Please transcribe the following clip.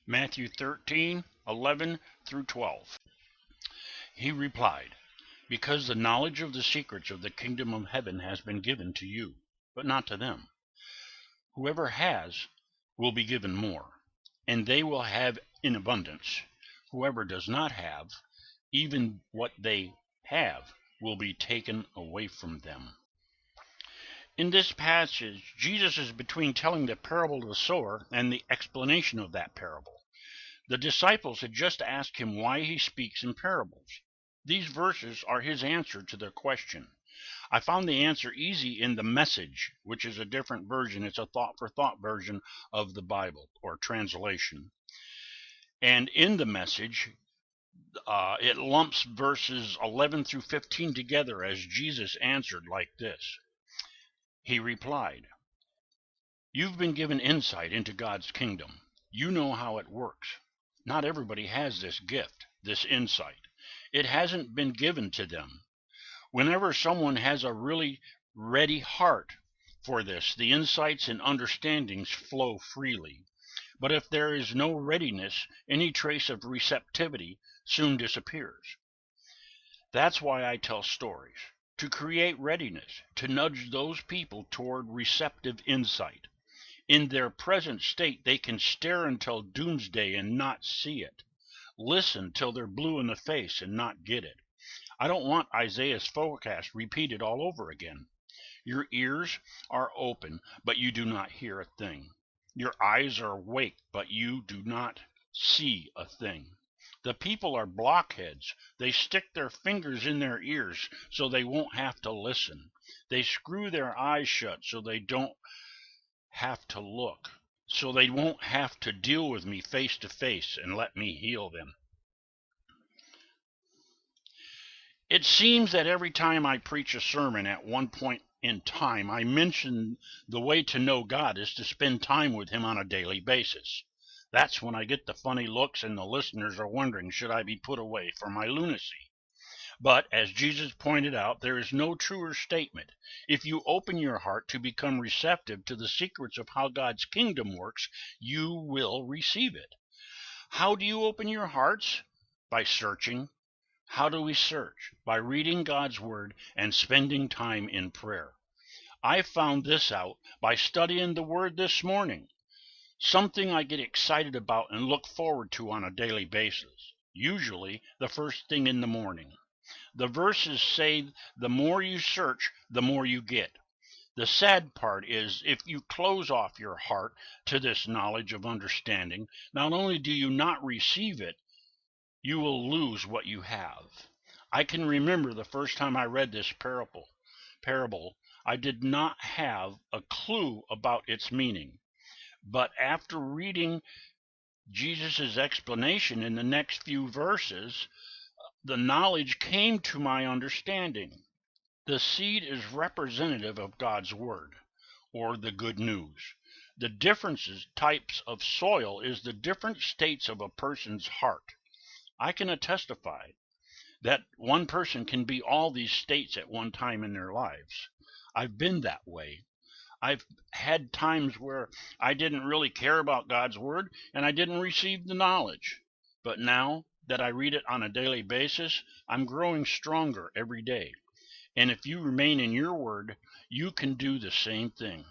Matthew 13:11 through 12. He replied, "Because the knowledge of the secrets of the kingdom of heaven has been given to you, but not to them. Whoever has will be given more, and they will have in abundance. Whoever does not have, even what they have will be taken away from them." In this passage, Jesus is between telling the parable of the sower and the explanation of that parable. The disciples had just asked him why he speaks in parables. These verses are his answer to their question. I found the answer easy in the Message, which is a different version. It's a thought-for-thought version of the Bible, or translation. And in the Message, it lumps verses 11 through 15 together as Jesus answered like this. He replied, "You've been given insight into God's kingdom. You know how it works. Not everybody has this gift, this insight. It hasn't been given to them. Whenever someone has a really ready heart for this, the insights and understandings flow freely. But if there is no readiness, any trace of receptivity soon disappears. That's why I tell stories, to create readiness, to nudge those people toward receptive insight. In their present state, they can stare until doomsday and not see it. Listen till they're blue in the face and not get it. I don't want Isaiah's forecast repeated all over again. Your ears are open, but you do not hear a thing. Your eyes are awake, but you do not see a thing. The people are blockheads. They stick their fingers in their ears so they won't have to listen. They screw their eyes shut so they don't have to look, so they won't have to deal with me face to face and let me heal them." It seems that every time I preach a sermon at one point in time, I mention the way to know God is to spend time with Him on a daily basis. That's when I get the funny looks and the listeners are wondering, should I be put away for my lunacy? But, as Jesus pointed out, there is no truer statement. If you open your heart to become receptive to the secrets of how God's kingdom works, you will receive it. How do you open your hearts? By searching. How do we search? By reading God's Word and spending time in prayer. I found this out by studying the Word this morning. Something I get excited about and look forward to on a daily basis, usually the first thing in the morning. The verses say the more you search, the more you get. The sad part is, if you close off your heart to this knowledge of understanding, not only do you not receive it, you will lose what you have. I can remember the first time I read this parable. I did not have a clue about its meaning. But after reading Jesus' explanation in the next few verses, the knowledge came to my understanding. The seed is representative of God's Word, or the good news. The types of soil is the different states of a person's heart. I can testify that one person can be all these states at one time in their lives. I've been that way. I've had times where I didn't really care about God's Word and I didn't receive the knowledge. But now that I read it on a daily basis, I'm growing stronger every day. And if you remain in your Word, you can do the same thing.